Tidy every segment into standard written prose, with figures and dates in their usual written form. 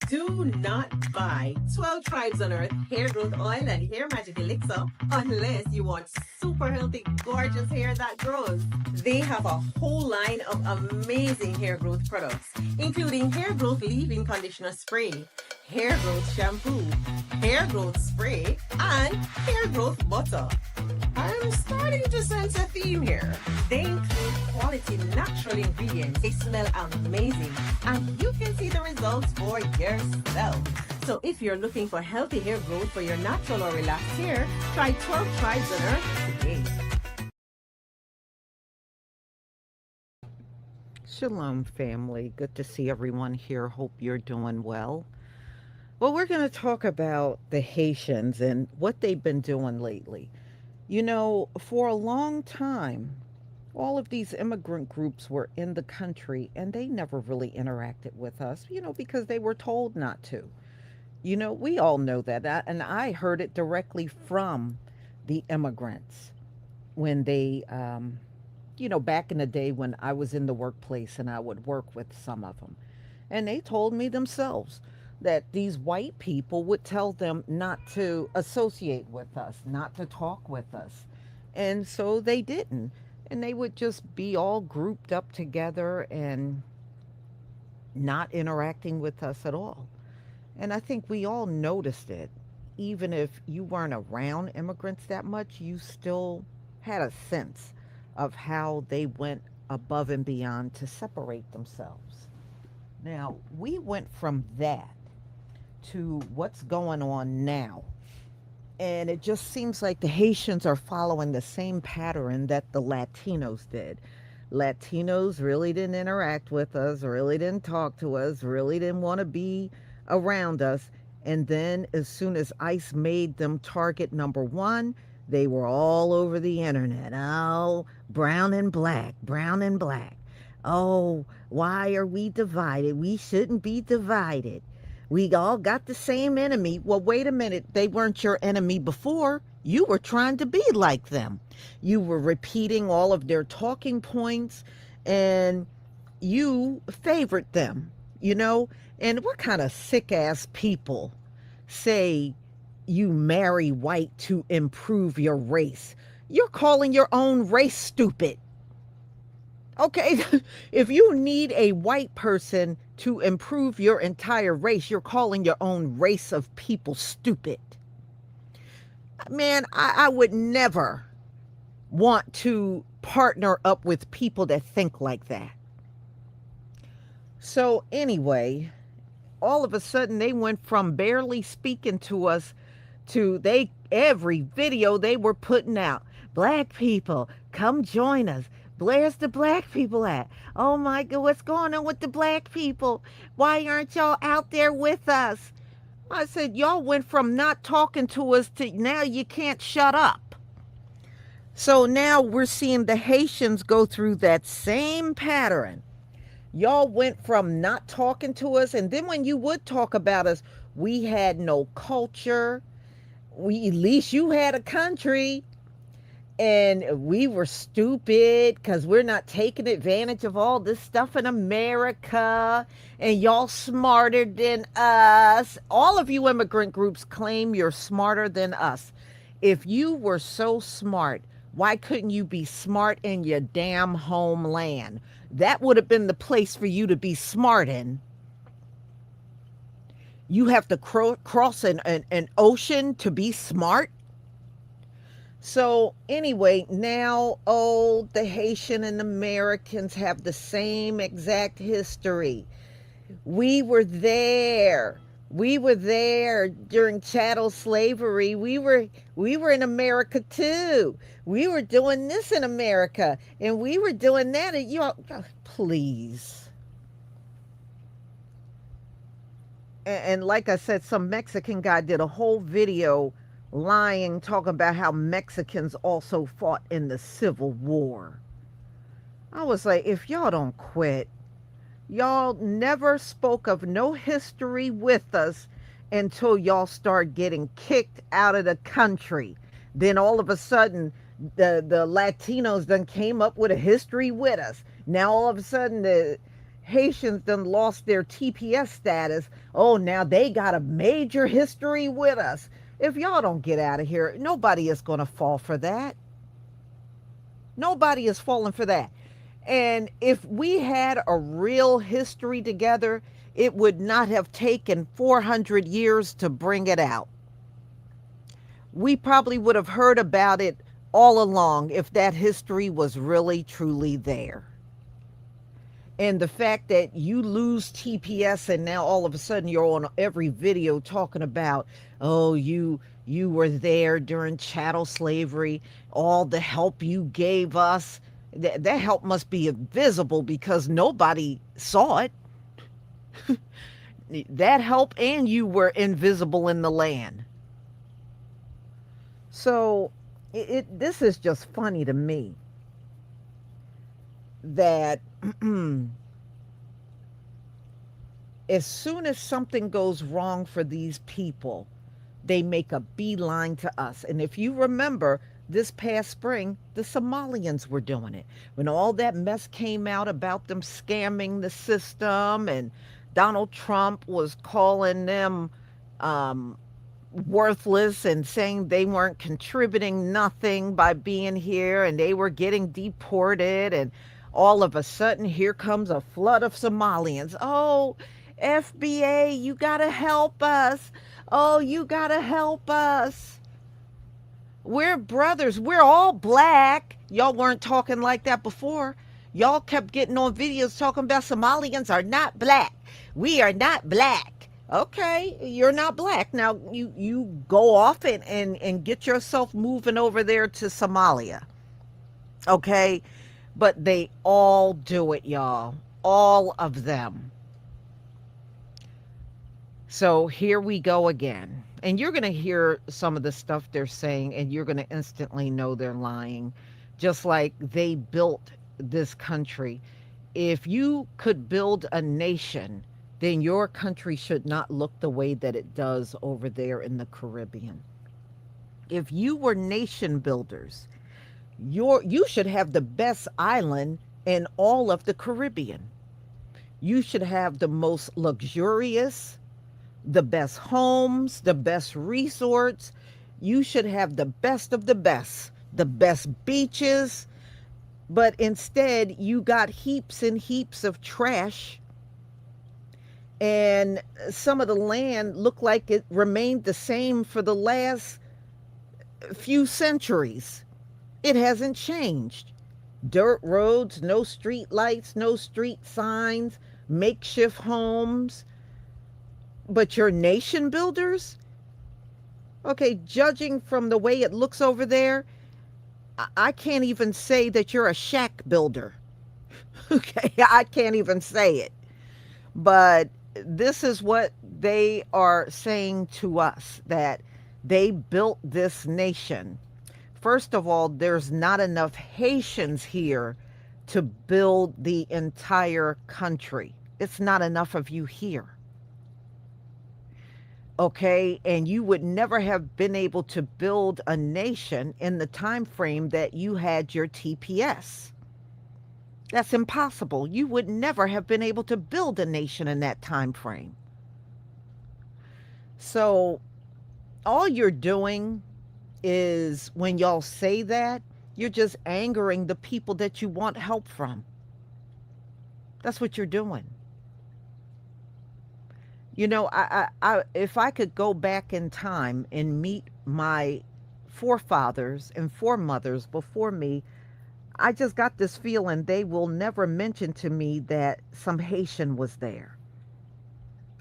Do not buy 12 Tribes on Earth hair growth oil and hair magic elixir unless you want super healthy, gorgeous hair that grows. They have a whole line of amazing hair growth products, including hair growth leave-in conditioner spray, hair growth shampoo, hair growth spray, and hair growth butter. I'm starting to sense a theme here. They include quality natural ingredients. They smell amazing, and you can see the results for yourself. So if you're looking for healthy hair growth for your natural or relaxed hair, try 12 Tribes on Earth today. Shalom, family. Good to see everyone here. Hope you're doing well. Well, we're going to talk about the Haitians and what they've been doing lately. You know, for a long time, all of these immigrant groups were in the country and they never really interacted with us, because they were told not to. We all know that. And I heard it directly from the immigrants when they, back in the day when I was in the workplace and I would work with some of them. And they told me themselves that these white people would tell them not to associate with us, not to talk with us. And so they didn't. And they would just be all grouped up together and not interacting with us at all. And I think we all noticed it. Even if you weren't around immigrants that much, you still had a sense of how they went above and beyond to separate themselves. Now, we went from that to what's going on now. And it just seems like the Haitians are following the same pattern that the Latinos did. Latinos really didn't interact with us, really didn't talk to us, really didn't want to be around us. And then as soon as ICE made them target number one, they were all over the internet. Oh, brown and black, brown and black. Oh, why are we divided? We shouldn't be divided. We all got the same enemy. Well, wait a minute. They weren't your enemy before. You were trying to be like them. You were repeating all of their talking points and you favored them, And what kind of sick ass people say you marry white to improve your race? You're calling your own race stupid. Okay, if you need a white person to improve your entire race, you're calling your own race of people stupid. Man, I would never want to partner up with people that think like that. So anyway, all of a sudden they went from barely speaking to us to every video they were putting out. Black people, come join us. Where's the black people at? Oh my God, what's going on with the black people? Why aren't y'all out there with us? I said, y'all went from not talking to us to now you can't shut up. So now we're seeing the Haitians go through that same pattern. Y'all went from not talking to us, and then when you would talk about us, we had no culture. At least you had a country. And we were stupid because we're not taking advantage of all this stuff in America. And y'all smarter than us. All of you immigrant groups claim you're smarter than us. If you were so smart, why couldn't you be smart in your damn homeland? That would have been the place for you to be smart in. You have to cross an ocean to be smart? So anyway, now, the Haitian and Americans have the same exact history. We were there. We were there during chattel slavery. We were in America too. We were doing this in America and we were doing that. And please. And like I said, some Mexican guy did a whole video lying, talking about how Mexicans also fought in the Civil War. I was like, if y'all don't quit, y'all never spoke of no history with us until y'all start getting kicked out of the country. Then all of a sudden, the Latinos done came up with a history with us. Now all of a sudden, the Haitians done lost their TPS status. Oh, now they got a major history with us. If y'all don't get out of here, nobody is going to fall for that. Nobody is falling for that. And if we had a real history together, it would not have taken 400 years to bring it out. We probably would have heard about it all along if that history was really, truly there. And the fact that you lose TPS and now all of a sudden you're on every video talking about, oh, you were there during chattel slavery, all the help you gave us. That help must be invisible because nobody saw it. That help and you were invisible in the land. So this is just funny to me that as soon as something goes wrong for these people, they make a beeline to us. And if you remember, this past spring, the Somalians were doing it. When all that mess came out about them scamming the system and Donald Trump was calling them worthless and saying they weren't contributing nothing by being here and they were getting deported, and all of a sudden here comes a flood of Somalians. Oh, FBA, you gotta help us. Oh, you gotta help us. We're brothers. We're all black. Y'all weren't talking like that before. Y'all kept getting on videos talking about Somalians are not black. We are not black. Okay, you're not black. Now you go off and get yourself moving over there to Somalia. Okay, but they all do it, y'all. All of them. So here we go again. And you're going to hear some of the stuff they're saying, and you're going to instantly know they're lying, just like they built this country. If you could build a nation, then your country should not look the way that it does over there in the Caribbean. If you were nation builders, you should have the best island in all of the Caribbean. You should have the most luxurious, the best homes, the best resorts. You should have the best of the best beaches. But instead, you got heaps and heaps of trash. And some of the land looked like it remained the same for the last few centuries. It hasn't changed. Dirt roads, no street lights, no street signs, makeshift homes. But your nation builders? Okay, judging from the way it looks over there, I can't even say that you're a shack builder. Okay, I can't even say it. But this is what they are saying to us, that they built this nation. First of all, there's not enough Haitians here to build the entire country. It's not enough of you here. Okay, and you would never have been able to build a nation in the time frame that you had your TPS. That's impossible. You would never have been able to build a nation in that time frame. So all you're doing is, when y'all say that, you're just angering the people that you want help from. That's what you're doing. You know, if I could go back in time and meet my forefathers and foremothers before me, I just got this feeling they will never mention to me that some Haitian was there.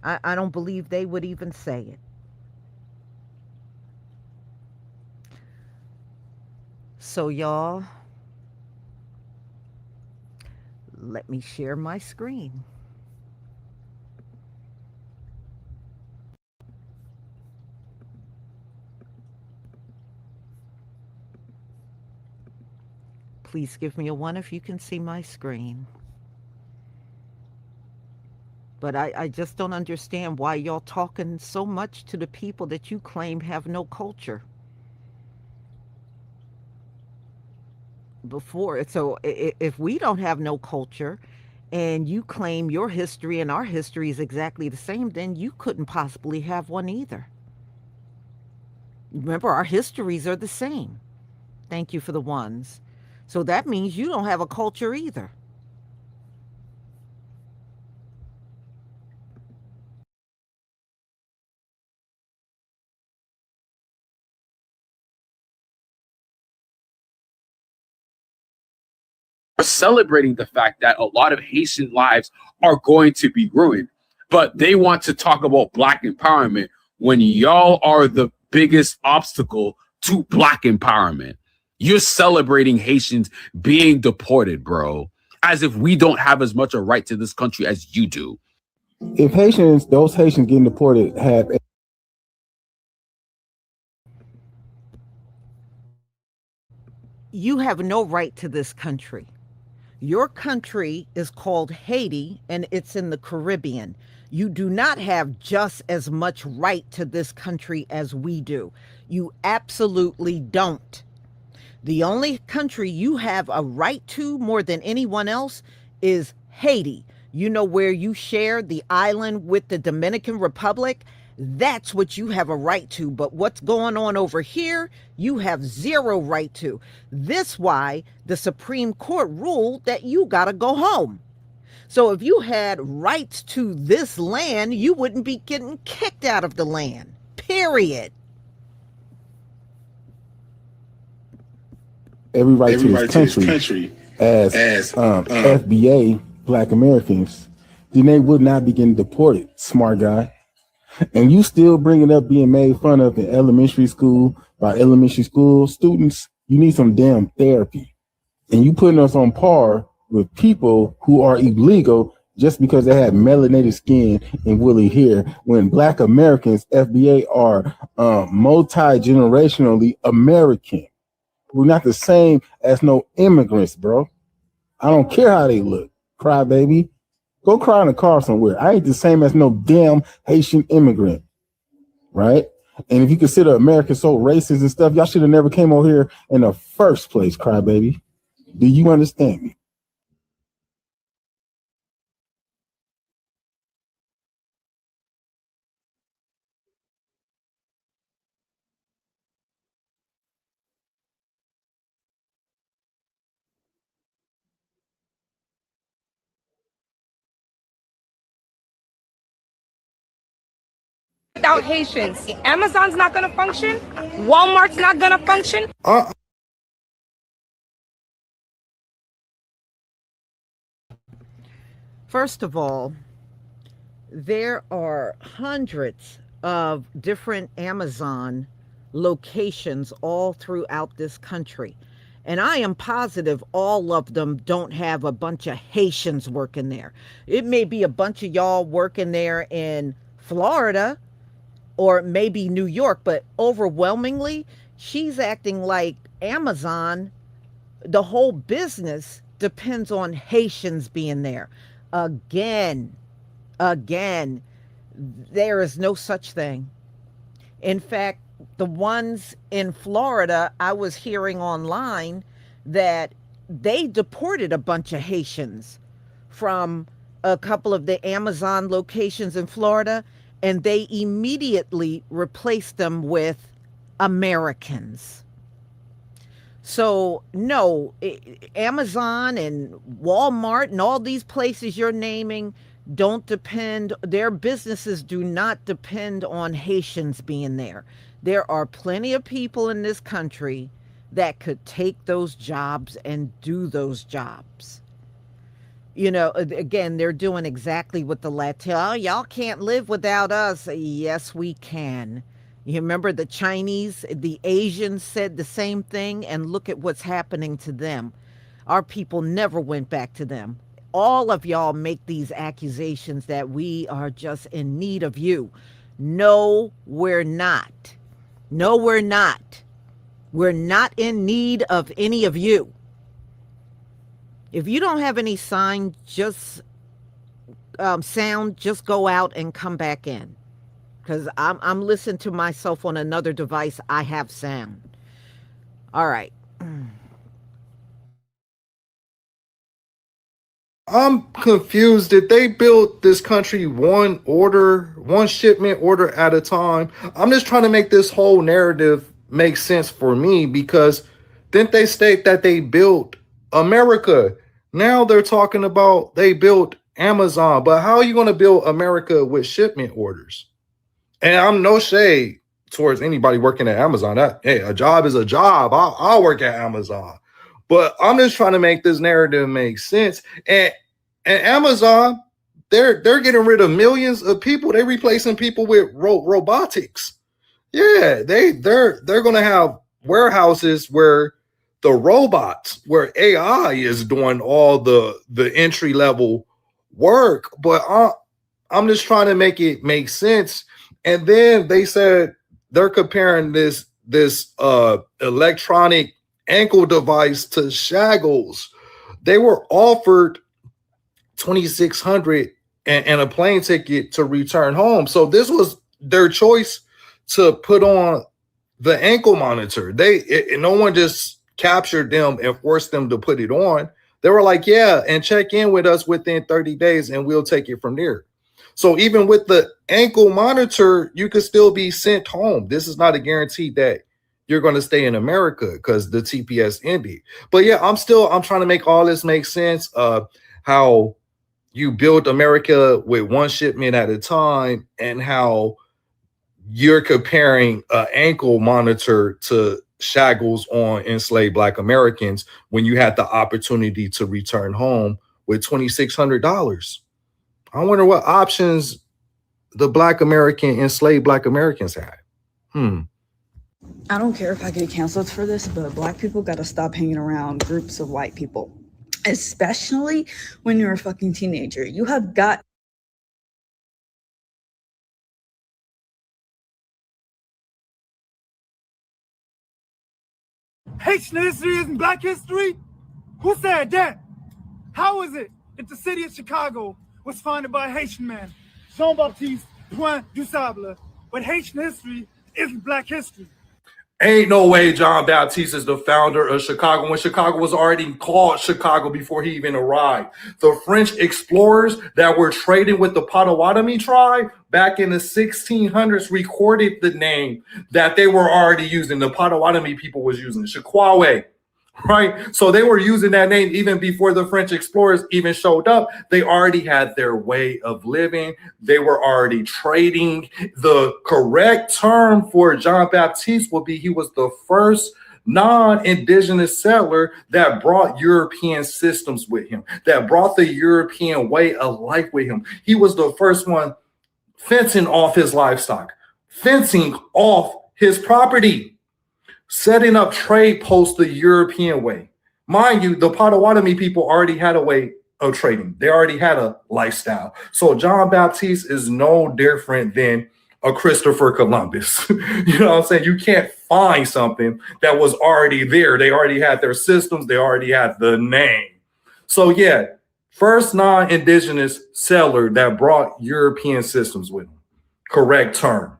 I don't believe they would even say it. So y'all, let me share my screen. Please give me a 1 if you can see my screen. But I just don't understand why y'all talking so much to the people that you claim have no culture. So if we don't have no culture and you claim your history and our history is exactly the same, then you couldn't possibly have one either. Remember, our histories are the same. Thank you for the ones. So that means you don't have a culture either. Are celebrating the fact that a lot of Haitian lives are going to be ruined, but they want to talk about Black empowerment when y'all are the biggest obstacle to Black empowerment. You're celebrating Haitians being deported, bro, as if we don't have as much a right to this country as you do. If Haitians, those Haitians getting deported have You have no right to this country. Your country is called Haiti and it's in the Caribbean. You do not have just as much right to this country as we do. You absolutely don't. The only country you have a right to more than anyone else is Haiti. You know, where you share the island with the Dominican Republic? That's what you have a right to. But what's going on over here, you have zero right to. This why the Supreme Court ruled that you got to go home. So if you had rights to this land, you wouldn't be getting kicked out of the land. Period. every right to this country as FBA Black Americans, then they would not be getting deported. Smart guy. And you still bringing up being made fun of in elementary school by elementary school students. You need some damn therapy. And you putting us on par with people who are illegal just because they have melanated skin and woolly hair, when Black Americans, FBA, are multi-generationally American. We're not the same as no immigrants, bro. I don't care how they look. Cry baby. Go cry in a car somewhere. I ain't the same as no damn Haitian immigrant, right? And if you consider America so racist and stuff, y'all should have never came over here in the first place, cry baby. Do you understand me? Without Haitians, Amazon's not going to function. Walmart's not going to function. First of all, there are hundreds of different Amazon locations all throughout this country. And I am positive all of them don't have a bunch of Haitians working there. It may be a bunch of y'all working there in Florida or maybe New York, but overwhelmingly, she's acting like Amazon, the whole business depends on Haitians being there. Again, again, there is no such thing. In fact, the ones in Florida, I was hearing online that they deported a bunch of Haitians from a couple of the Amazon locations in Florida, and they immediately replaced them with Americans. So, no, Amazon and Walmart and all these places you're naming don't depend, their businesses do not depend on Haitians being there. There are plenty of people in this country that could take those jobs and do those jobs. You know, again, they're doing exactly what the Latino, oh, y'all can't live without us. Yes, we can. You remember the Chinese, the Asians said the same thing, and look at what's happening to them. Our people never went back to them. All of y'all make these accusations that we are just in need of you. No, we're not. No, we're not. We're not in need of any of you. If you don't have any sign, just sound, just go out and come back in. Because I'm listening to myself on another device. I have sound. All right. I'm confused. Did they build this country one order, one shipment order at a time? I'm just trying to make this whole narrative make sense for me because didn't they state that they built America? Now they're talking about they built Amazon, but how are you going to build America with shipment orders? And I'm no shade towards anybody working at Amazon. Hey, a job is a job. I'll work at Amazon. But I'm just trying to make this narrative make sense. And Amazon, they're getting rid of millions of people. They're replacing people with robotics. Yeah, they're gonna have warehouses where the robots, where AI is doing all the entry level work. But I'm just trying to make it make sense. And then they said they're comparing this electronic ankle device to shackles. They were offered 2,600 and a plane ticket to return home. So this was their choice to put on the ankle monitor. No one just captured them and forced them to put it on. They were like, yeah, and check in with us within 30 days and we'll take it from there. So even with the ankle monitor, you could still be sent home. This is not a guarantee that you're going to stay in America because the TPS ended. But yeah, I'm trying to make all this make sense. How you build America with one shipment at a time, and how you're comparing an ankle monitor to shackles on enslaved Black Americans when you had the opportunity to return home with $2,600. I wonder what options the enslaved Black Americans had. I don't care if I get canceled for this, but Black people got to stop hanging around groups of white people, especially when you're a fucking teenager. You have got. Haitian history isn't Black history? Who said that? How is it that the city of Chicago was founded by a Haitian man, Jean-Baptiste Point du Sable, but Haitian history isn't Black history? Ain't no way John Baptiste is the founder of Chicago when Chicago was already called Chicago before he even arrived. The French explorers that were trading with the Potawatomi tribe back in the 1600s recorded the name that they were already using. The Potawatomi people was using Chiquawe, right? So they were using that name even before the French explorers even showed up. They already had their way of living. They were already trading. The correct term for John Baptiste would be he was the first non-indigenous settler that brought European systems with him, that brought the European way of life with him. He was the first one fencing off his livestock, fencing off his property, setting up trade posts the European way. Mind you, the Potawatomi people already had a way of trading. They already had a lifestyle. So John Baptiste is no different than a Christopher Columbus. You know what I'm saying? You can't find something that was already there. They already had their systems. They already had the name. So yeah, first non-indigenous settler that brought European systems with them. Correct term.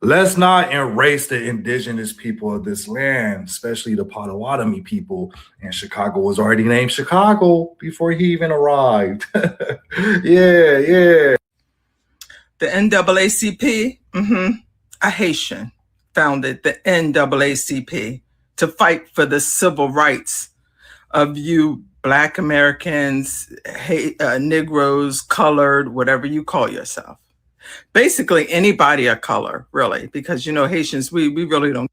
Let's not erase the indigenous people of this land, especially the Potawatomi people. And Chicago was already named Chicago before he even arrived. Yeah. The NAACP, a Haitian, founded the NAACP to fight for the civil rights of you Black Americans, Negroes, colored, whatever you call yourself. Basically anybody of color, really, because, you know, Haitians, we really don't.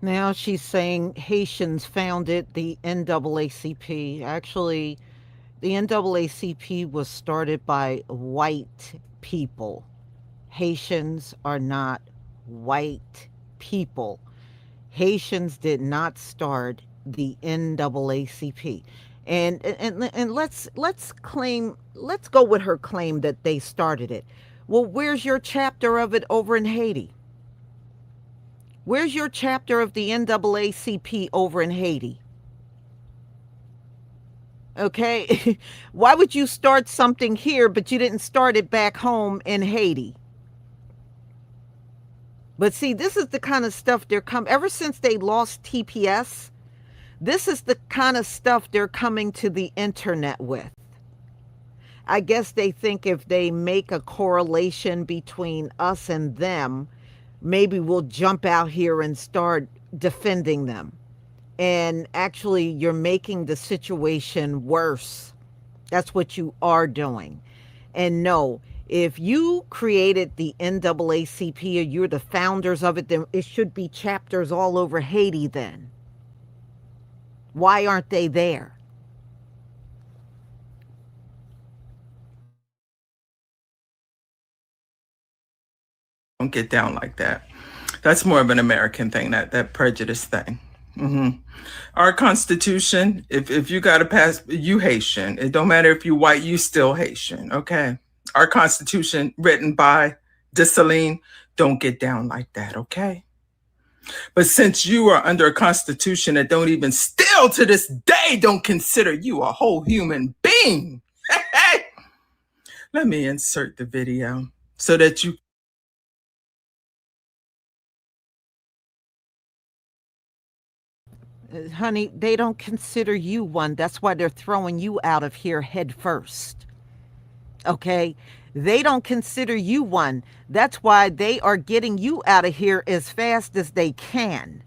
Now she's saying Haitians founded the NAACP. Actually, the NAACP was started by white people. Haitians are not white people. Haitians did not start the NAACP. And let's go with her claim that they started it. Well, where's your chapter of it over in Haiti? Where's your chapter of the NAACP over in Haiti? Okay, why would you start something here but you didn't start it back home in Haiti? But see, this is the kind of stuff they're coming, ever since they lost TPS, this is the kind of stuff they're coming to the internet with. I guess they think if they make a correlation between us and them, maybe we'll jump out here and start defending them. And actually, you're making the situation worse. That's what you are doing. And no, if you created the NAACP or you're the founders of it, then it should be chapters all over Haiti then. Why aren't they there? Don't get down like that. That's more of an American thing, that prejudice thing. Our Constitution, if you got to pass, you Haitian. It don't matter if you white, you still Haitian, okay? Our Constitution, written by Dessalines, don't get down like that, okay? But since you are under a Constitution that don't even still to this day don't consider you a whole human being, let me insert the video so that you honey, they don't consider you one. That's why they're throwing you out of here head first. Okay? They don't consider you one. That's why they are getting you out of here as fast as they can.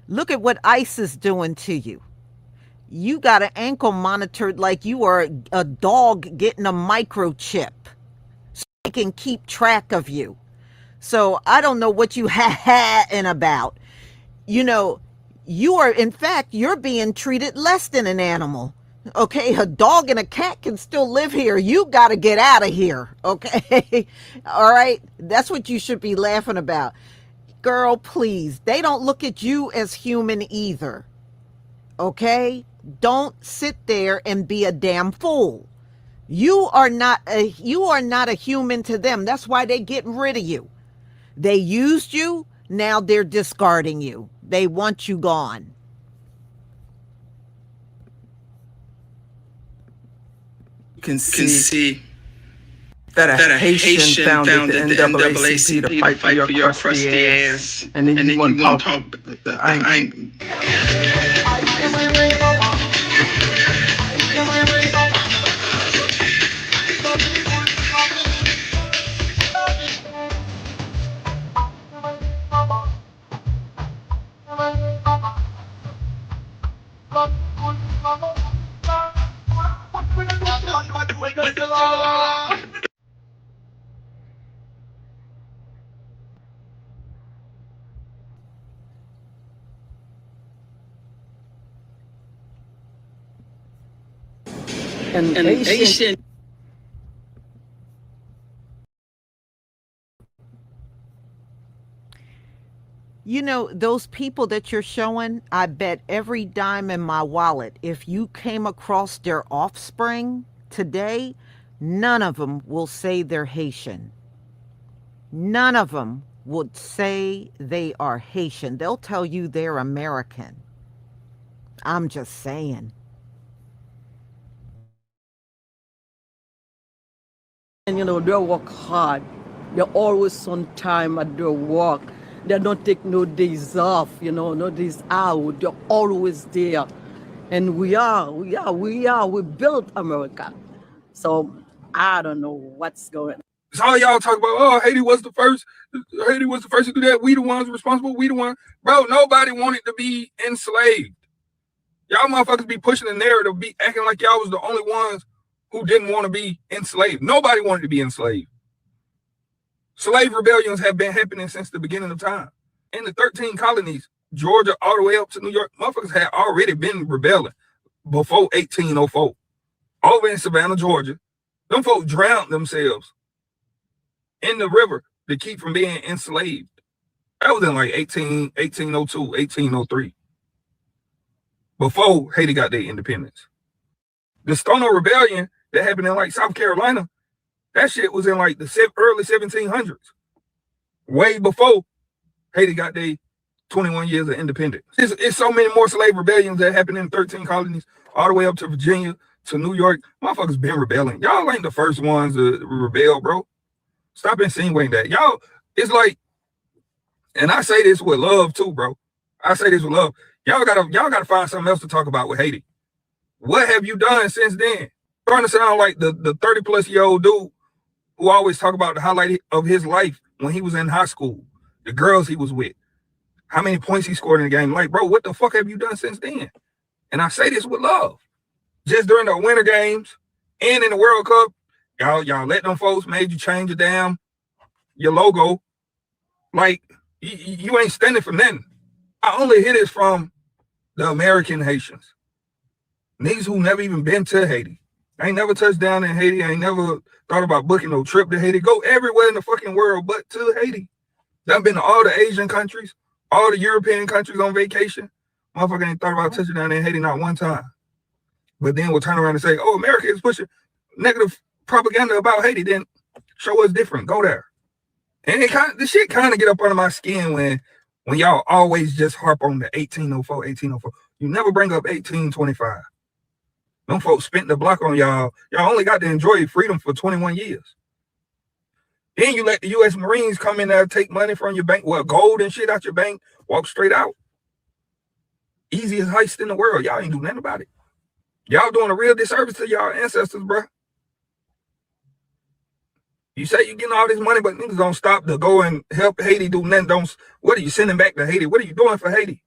Look at what ICE is doing to you. You got an ankle monitored like you are a dog getting a microchip so they can keep track of you. So I don't know what you ha-ha-ing about. You know, you are, in fact, you're being treated less than an animal. Okay, a dog and a cat can still live here. You got to get out of here. Okay, all right. That's what you should be laughing about. Girl, please. They don't look at you as human either. Okay, don't sit there and be a damn fool. You are not a human to them. That's why they're getting rid of you. They used you. Now they're discarding you. They want you gone. You can see that a Haitian founded the NAACP to fight for your crusty ass. And then you want to talk. And Haitian. You know, those people that you're showing, I bet every dime in my wallet, if you came across their offspring today, none of them will say they're Haitian. None of them would say they are Haitian. They'll tell you they're American. I'm just saying. And you know, they work hard. They're always on time at their work. They don't take no days off, you know, no days out. They're always there. And we built America. So I don't know what's going on. It's all y'all talk about, oh, Haiti was the first to do that. We the ones responsible. We the ones. Bro, nobody wanted to be enslaved. Y'all motherfuckers be pushing the narrative, be acting like y'all was the only ones who didn't want to be enslaved. Nobody wanted to be enslaved. Slave rebellions have been happening since the beginning of time. In the 13 colonies, Georgia all the way up to New York, motherfuckers had already been rebelling before 1804. Over in Savannah, Georgia, them folks drowned themselves in the river to keep from being enslaved. That was in like 1802, 1803. Before Haiti got their independence. The Stono Rebellion that happened in like South Carolina, that shit was in like the early 1700s. Way before Haiti got their 21 years of independence. It's so many more slave rebellions that happened in 13 colonies, all the way up to Virginia, to New York. Motherfuckers been rebelling. Y'all ain't the first ones to rebel, bro. Stop insinuating that. Y'all, it's like And I say this with love too, bro. I say this with love. Y'all gotta find something else to talk about with Haiti. What have you done since then? Trying to sound like the 30-plus-year-old dude who always talk about the highlight of his life when he was in high school, the girls he was with, how many points he scored in the game. Like, bro, what the fuck have you done since then? And I say this with love. Just during the winter games and in the World Cup, y'all let them folks made you change your logo. Like, you ain't standing for nothing. I only hear this from the American Haitians. Niggas who never even been to Haiti. I ain't never touched down in Haiti. I ain't never thought about booking no trip to Haiti. Go everywhere in the fucking world but to Haiti. I've been to all the Asian countries, all the European countries on vacation. Motherfucker ain't thought about touching down in Haiti not one time. But then we'll turn around and say, oh, America is pushing negative propaganda about Haiti. Then show us different. Go there. And the shit kind of get up under my skin when y'all always just harp on the 1804. You never bring up 1825. Them folks spent the block on y'all. Y'all only got to enjoy freedom for 21 years. Then you let the U.S. Marines come in there, take money from your bank, gold and shit out your bank, walk straight out. Easiest heist in the world. Y'all ain't do nothing about it. Y'all doing a real disservice to y'all ancestors, bro. You say you getting all this money, but niggas don't stop to go and help Haiti do nothing. What are you sending back to Haiti? What are you doing for Haiti?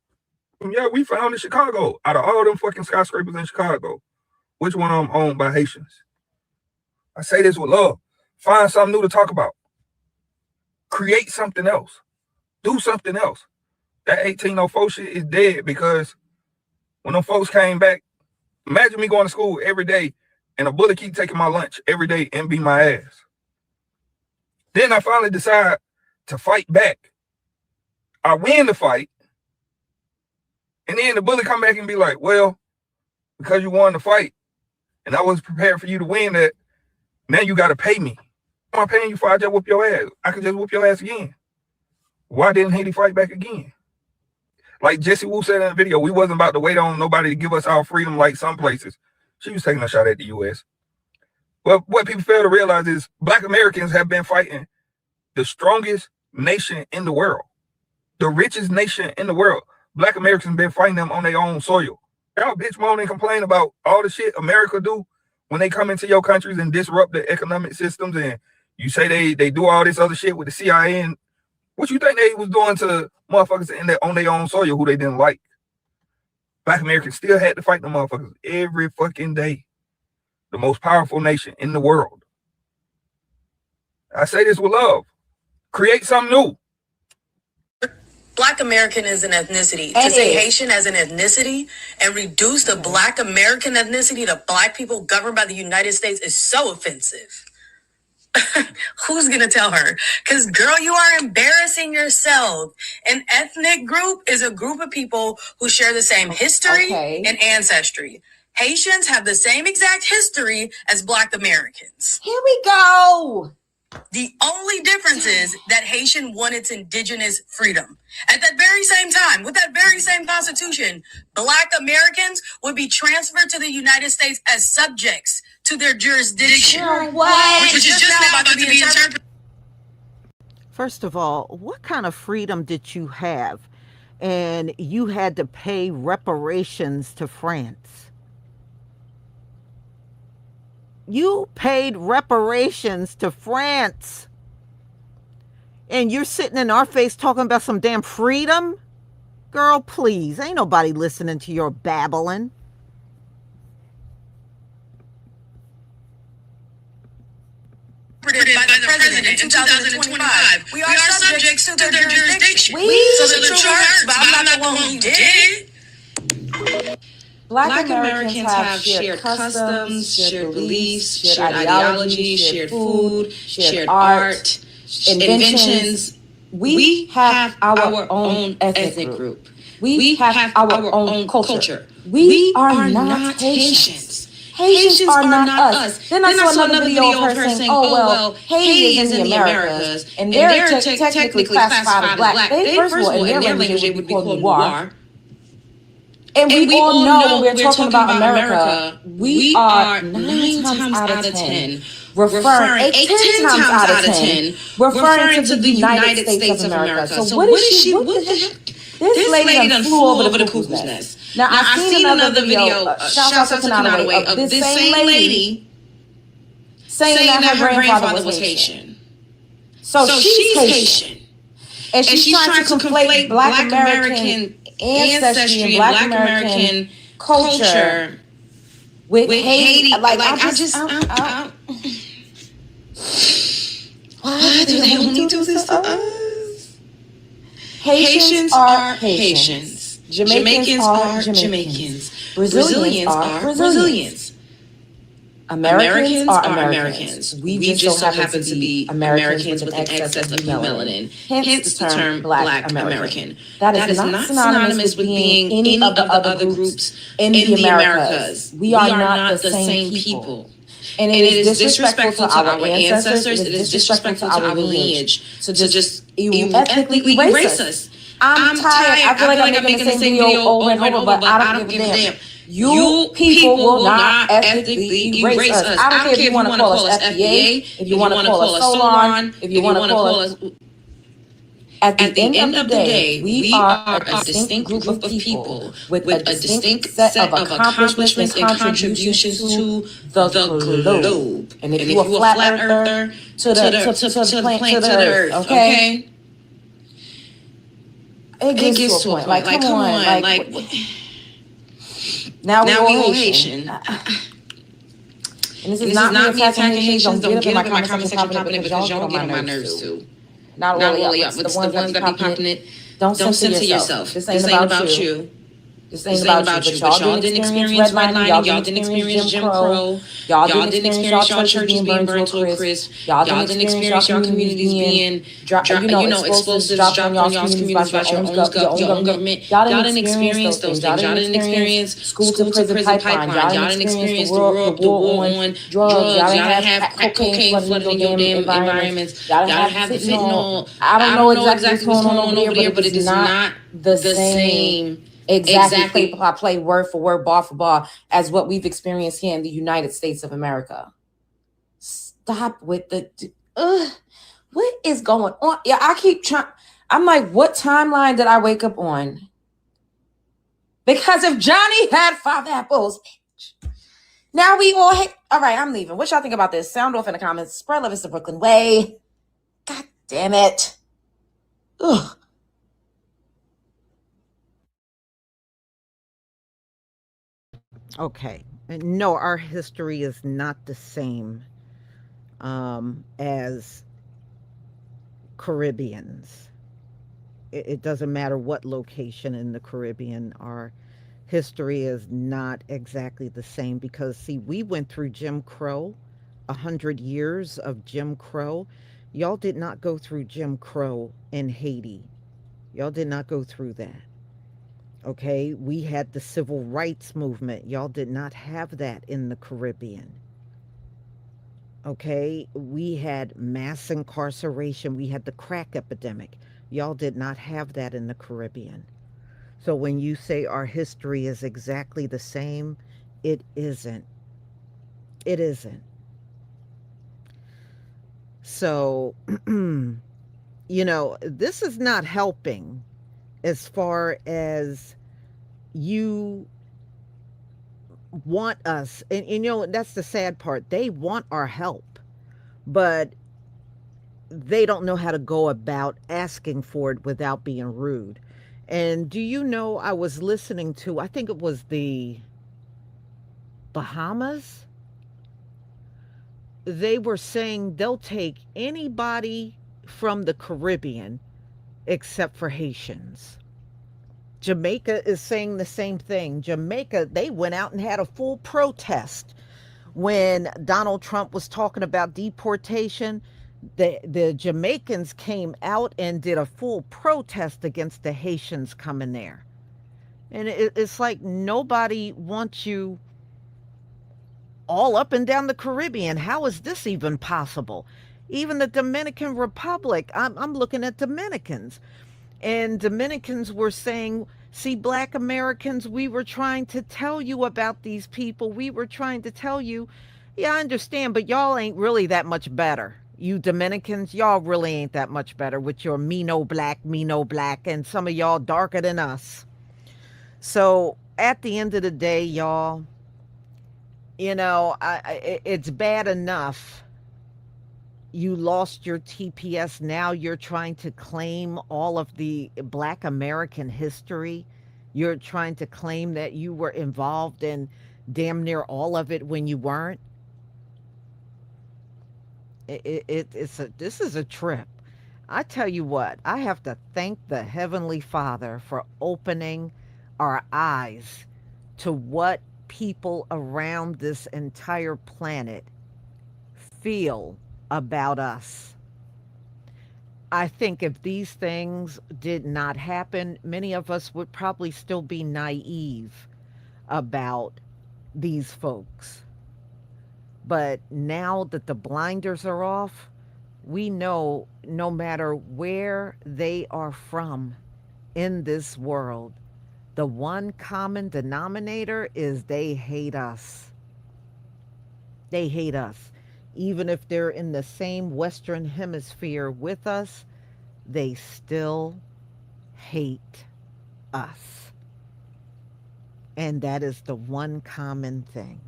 Yeah, we found in Chicago. Out of all them fucking skyscrapers in Chicago, which one of them owned by Haitians? I say this with love. Find something new to talk about. Create something else. Do something else. That 1804 shit is dead because when them folks came back, imagine me going to school every day and a bully keep taking my lunch every day and beat my ass. Then I finally decide to fight back. I win the fight. And then the bully come back and be like, well, because you won the fight and I was prepared for you to win that, now you got to pay me. I'm paying you for I just whoop your ass. I could just whoop your ass again. Why didn't Haiti fight back again? Like Jesse Wu said in the video, we wasn't about to wait on nobody to give us our freedom like some places. She was taking a shot at the U.S. But what people fail to realize is Black Americans have been fighting the strongest nation in the world, the richest nation in the world. Black Americans been fighting them on their own soil. Y'all bitch moan and complain about all the shit America do when they come into your countries and disrupt the economic systems, and you say they do all this other shit with the CIA. And what you think they was doing to motherfuckers on their own soil who they didn't like? Black Americans still had to fight the motherfuckers every fucking day. The most powerful nation in the world. I say this with love. Create something new. Black American is an ethnicity. To say Haitian as an ethnicity and reduce the Black American ethnicity to Black people governed by the United States is so offensive. Who's gonna tell her? Because girl, you are embarrassing yourself. An ethnic group is a group of people who share the same history and ancestry. Haitians have the same exact history as Black Americans. Here we go. The only difference is that Haitian won its indigenous freedom. At that very same time, with that very same constitution, Black Americans would be transferred to the United States as subjects to their jurisdiction. What? Which is just now about to be interpreted. First of all, what kind of freedom did you have? And you had to pay reparations to France. You paid reparations to France. And you're sitting in our face talking about some damn freedom? Girl, please. Ain't nobody listening to your babbling. By the president in 2025. We are subjects to their jurisdiction. So the true hurts, but I'm not the one who did. Black Americans have shared customs, shared beliefs, shared ideology, shared food, shared art, inventions. We have our own ethnic group. We have our own culture. We are not Haitians. Haitians are not us. Then I saw another video of her saying, oh, well, Haiti is in the Americas, and they're technically classified as Black. First of all, in their language, they would be called noir. And we all know when we're talking about America, we are 9 times out of 10 referring 10 times out of 10, referring to the United States of America. So what is she, what the heck? This lady done flew over the cuckoo's nest. Now I've seen another video, shouts out to Kanaway, of this same lady saying that her grandfather was Haitian. So she's Haitian. And she's trying to conflate Black American ancestry and Black American culture with Haiti. Like I just why do they only do this to us? Haitians are Haitians. Jamaicans are Jamaicans. Brazilians are Brazilians. Americans are Americans. We just so happen to be Americans with an excess of melanin. Hence the term Black American. That is not synonymous with being any of the other groups in the Americas. We are not the same people. And it is disrespectful to our ancestors. It is disrespectful to our lineage to just ethnically erase us. I'm tired. I feel like I'm making the same video over and over, but I don't give a damn. You people will not ethnically erase us. I don't care if you want to call us FBA, if you want to call us Solon, if you want to call us... At the end of the day, we are a distinct group of people with a distinct set of accomplishments and contributions to the globe. And if you're a flat earther, to the planet, to the earth, okay? It gets to a point. Like, come on. Like, now we all Haitian. And this is not me attacking Haitians. Don't get up in my comment section popping because y'all get on my nerves too. Not all y'all, but the ones that be popping it. Don't censor yourself. This ain't about you. This ain't about you. But y'all didn't experience redlining. Y'all didn't experience Jim Crow. Y'all didn't experience y'all churches being burned to a crisp. Y'all didn't experience y'all communities being, explosives dropped on y'all's communities by your own government. Y'all didn't experience those things. Y'all didn't experience school to prison pipeline. Y'all didn't experience the war on drugs. Y'all didn't have cocaine flooding in your damn environments. Y'all didn't have fentanyl. I don't know exactly what's going on over there, but it is not the same. Exactly. Play word for word, bar for bar, as what we've experienced here in the United States of America. Stop with the... what is going on? Yeah, I keep trying... I'm like, what timeline did I wake up on? Because if Johnny had 5 apples, now we all hate... All right, I'm leaving. What y'all think about this? Sound off in the comments. Spread love is the Brooklyn way. God damn it. Ugh. Okay. No, our history is not the same as Caribbeans. It doesn't matter what location in the Caribbean, our history is not exactly the same because, see, we went through Jim Crow, 100 years of Jim Crow. Y'all did not go through Jim Crow in Haiti. Y'all did not go through that. Okay, we had the civil rights movement. Y'all did not have that in the Caribbean. Okay, we had mass incarceration. We had the crack epidemic. Y'all did not have that in the Caribbean. So when you say our history is exactly the same, it isn't. It isn't. So, this is not helping as far as you want us. And that's the sad part. They want our help, but they don't know how to go about asking for it without being rude. And do you know, I was listening to, I think it was the Bahamas. They were saying they'll take anybody from the Caribbean except for Haitians. Jamaica is saying the same thing. Jamaica, they went out and had a full protest when Donald Trump was talking about deportation. The Jamaicans came out and did a full protest against the Haitians coming there. And it's like nobody wants you all up and down the Caribbean. How is this even possible? Even the Dominican Republic, I'm looking at Dominicans. And Dominicans were saying, see, Black Americans, we were trying to tell you about these people. We were trying to tell you Yeah, I understand, but y'all ain't really that much better. You Dominicans, y'all really ain't that much better with your me no black, and some of y'all darker than us. So at the end of the day, y'all, it's bad enough you lost your TPS. Now you're trying to claim all of the Black American history. You're trying to claim that you were involved in damn near all of it when you weren't. This is a trip. I tell you what, I have to thank the Heavenly Father for opening our eyes to what people around this entire planet feel about us. I think if these things did not happen, many of us would probably still be naive about these folks. But now that the blinders are off, we know no matter where they are from in this world, the one common denominator is they hate us. They hate us. Even if they're in the same Western hemisphere with us, they still hate us. And that is the one common thing.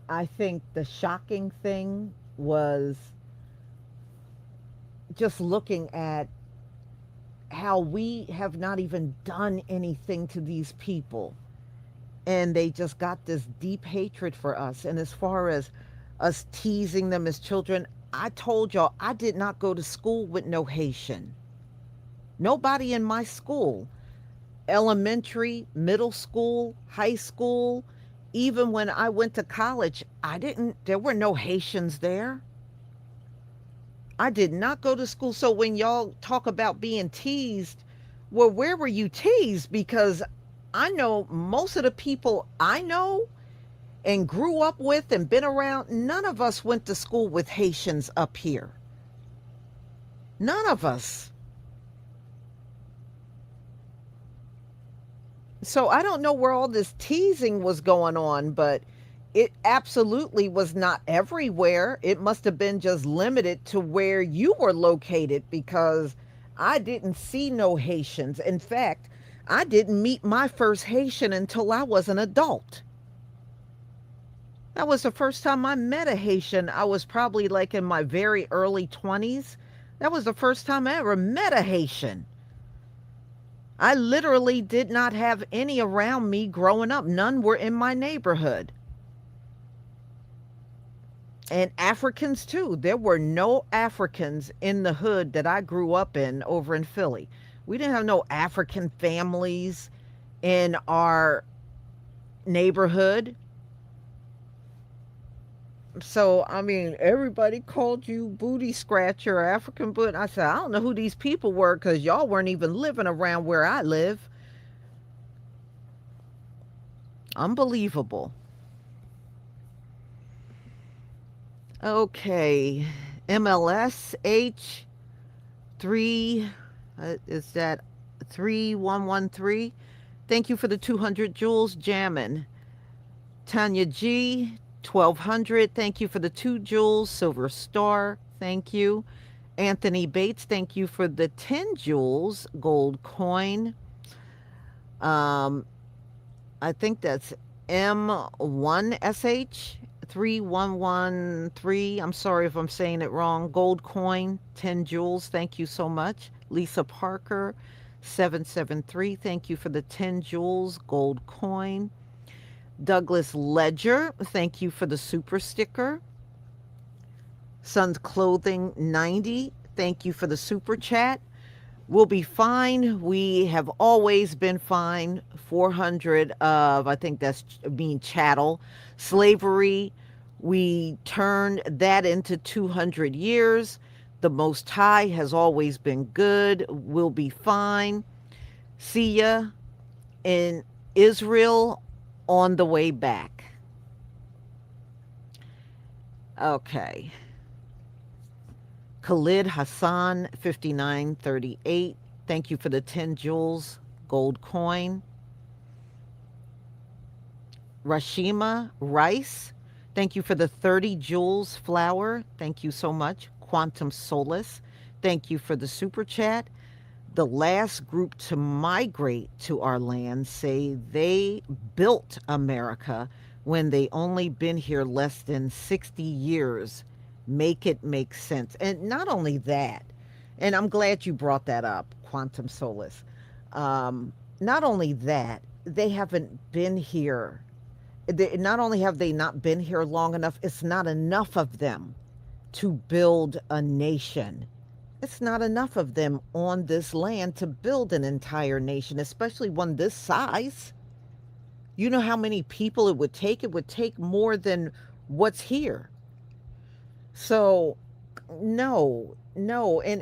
I think the shocking thing was just looking at how we have not even done anything to these people. And they just got this deep hatred for us. And as far as us teasing them as children, I told y'all I did not go to school with no Haitian. Nobody in my school, elementary, middle school, high school, even when I went to college, there were no Haitians there. I did not go to school. So when y'all talk about being teased, well, where were you teased? Because I know most of the people I know and grew up with and been around, none of us went to school with Haitians up here. None of us. So I don't know where all this teasing was going on, but it absolutely was not everywhere. It must have been just limited to where you were located, because I didn't see no Haitians. In fact, I didn't meet my first Haitian until I was an adult. That was the first time I met a Haitian. I was probably like in my very early 20s. That was the first time I ever met a Haitian. I literally did not have any around me growing up. None were in my neighborhood. And Africans too. There were no Africans in the hood that I grew up in over in Philly. We didn't have no African families in our neighborhood. So, I mean, everybody called you booty scratcher, African boot. I said, I don't know who these people were, because y'all weren't even living around where I live. Unbelievable. Okay. MLSH 3, is that 3113? Thank you for the 200 jewels, Jammin'. Tanya G, 1200, thank you for the 2 jewels. Silver Star, thank you. Anthony Bates, thank you for the 10 jewels. Gold coin. I think that's M1SH 3113. I'm sorry if I'm saying it wrong. Gold coin, 10 jewels. Thank you so much. Lisa Parker 773, thank you for the 10 jewels. Gold coin. Douglas Ledger, thank you for the super sticker. Sun's Clothing 90, thank you for the super chat. We'll be fine. We have always been fine. 400 of, I think that's being chattel. Slavery, we turned that into 200 years. The Most High has always been good. We'll be fine. See ya in Israel on the way back. Okay. Khalid Hassan 5938. Thank you for the 10 jewels. Gold coin. Rashima Rice, thank you for the 30 Joules flower. Thank you so much. Quantum Solace, thank you for the super chat. The last group to migrate to our land say they built America when they only been here less than 60 years. Make it make sense. And not only that, and I'm glad you brought that up, Quantum Solace. Not only that, they haven't been here. Not only have they not been here long enough, it's not enough of them to build a nation. It's not enough of them on this land to build an entire nation, especially one this size. You know how many people it would take? It would take more than what's here. So, no, and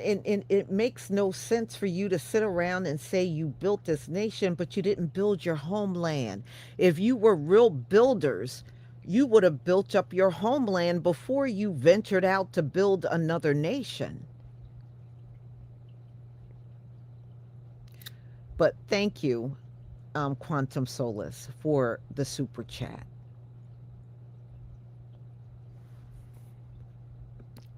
it makes no sense for you to sit around and say you built this nation, but you didn't build your homeland. If you were real builders, you would have built up your homeland before you ventured out to build another nation. But thank you, Quantum Solace, for the super chat.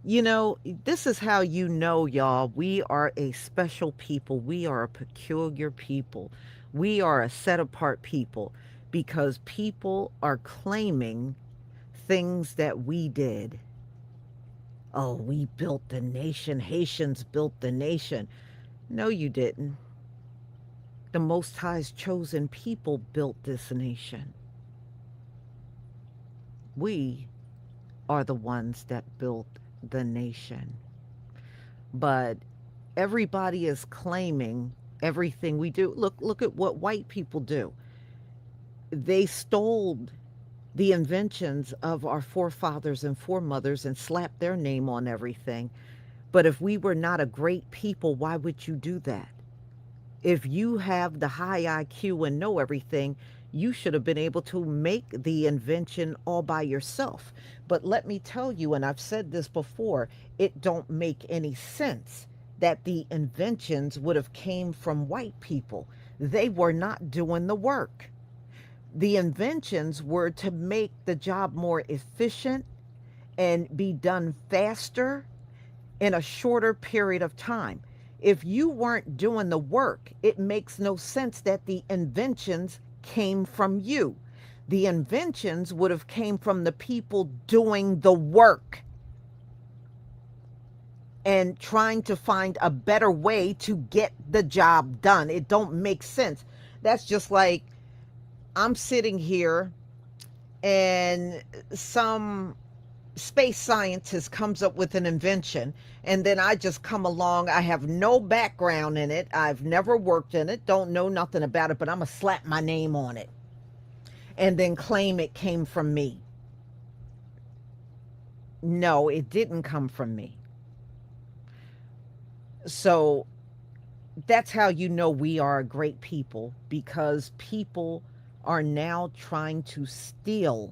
You know, this is how you know, y'all, we are a special people. We are a peculiar people. We are a set apart people because people are claiming things that we did. Oh, we built the nation. Haitians built the nation. No, you didn't. The Most High's chosen people built this nation. We are the ones that built the nation. But everybody is claiming everything we do. Look at what white people do. They stole the inventions of our forefathers and foremothers and slapped their name on everything. But if we were not a great people, why would you do that? If you have the high IQ and know everything, you should have been able to make the invention all by yourself. But let me tell you, and I've said this before, it don't make any sense that the inventions would have came from white people. They were not doing the work. The inventions were to make the job more efficient and be done faster in a shorter period of time. If you weren't doing the work, it makes no sense that the inventions came from you. The inventions would have came from the people doing the work and trying to find a better way to get the job done. It don't make sense. That's just like I'm sitting here and some space scientist comes up with an invention, and then I just come along. I have no background in it. I've never worked in it, don't know nothing about it, but I'm gonna slap my name on it and then claim it came from me. No, it didn't come from me. So that's how you know we are a great people, because people are now trying to steal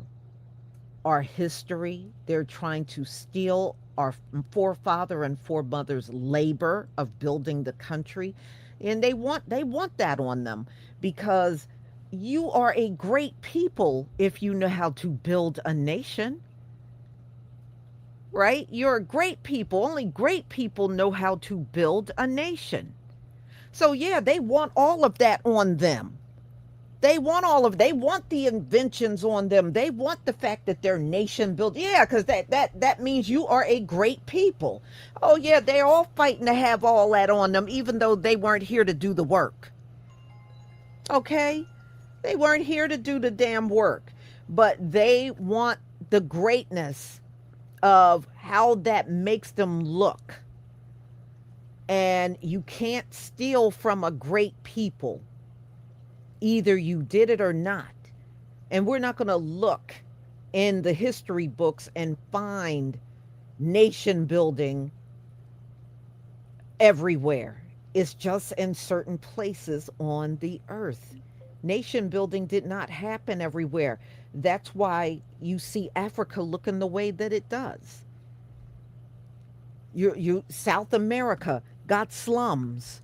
our history. They're trying to steal our forefather and foremothers' labor of building the country. And they want that on them, because you are a great people if you know how to build a nation. Right? You're a great people. Only great people know how to build a nation. So yeah, they want all of that on them. They want the inventions on them. They want the fact that they're nation built. Yeah, because that means you are a great people. Oh yeah, they're all fighting to have all that on them, even though they weren't here to do the work. Okay? They weren't here to do the damn work. But they want the greatness of how that makes them look. And you can't steal from a great people. Either you did it or not. And we're not going to look in the history books and find nation building everywhere. It's just in certain places on the earth. Nation building did not happen everywhere. That's why you see Africa looking the way that it does. You South America got slums.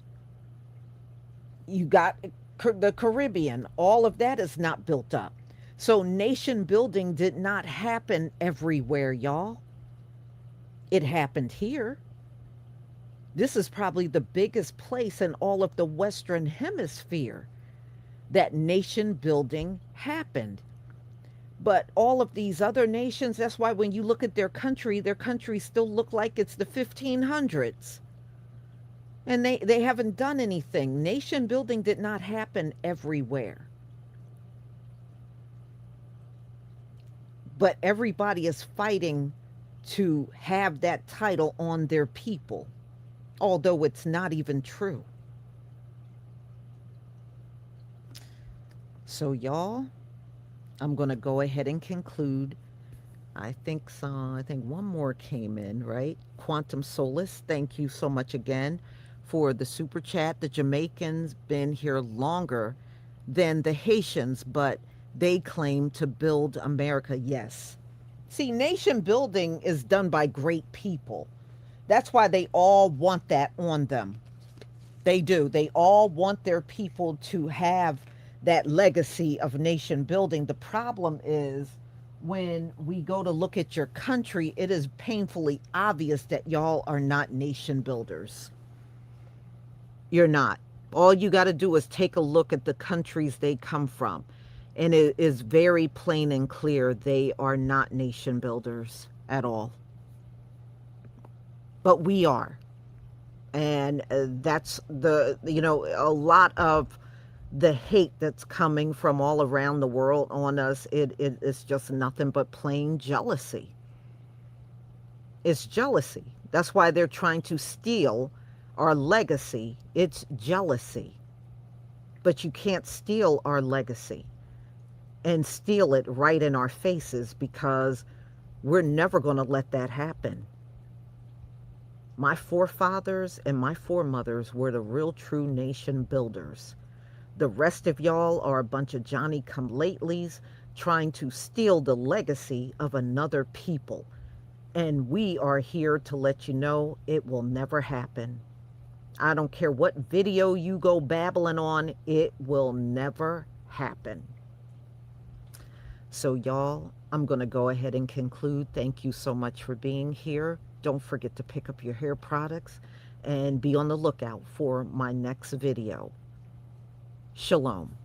You got the Caribbean. All of that is not built up. So nation building did not happen everywhere, y'all. It happened here. This is probably the biggest place in all of the Western Hemisphere that nation building happened. But all of these other nations, that's why when you look at their countries still look like it's the 1500s. And they haven't done anything. Nation building did not happen everywhere. But everybody is fighting to have that title on their people, although it's not even true. So, y'all, I'm going to go ahead and conclude. I think one more came in, right? Quantum Solace, thank you so much again for the super chat. The Jamaicans been here longer than the Haitians, but they claim to build America. Yes. See, nation building is done by great people. That's why they all want that on them. They do. They all want their people to have that legacy of nation building. The problem is when we go to look at your country, it is painfully obvious that y'all are not nation builders. You're not. All you got to do is take a look at the countries they come from. And it is very plain and clear they are not nation builders at all. But we are. And that's a lot of the hate that's coming from all around the world on us. It is just nothing but plain jealousy. It's jealousy. That's why they're trying to steal our legacy. It's jealousy. But you can't steal our legacy and steal it right in our faces, because we're never going to let that happen. My forefathers and my foremothers were the real true nation builders. The rest of y'all are a bunch of Johnny-come-latelys trying to steal the legacy of another people. And we are here to let you know it will never happen. I don't care what video you go babbling on, it will never happen. So y'all, I'm going to go ahead and conclude. Thank you so much for being here. Don't forget to pick up your hair products and be on the lookout for my next video. Shalom.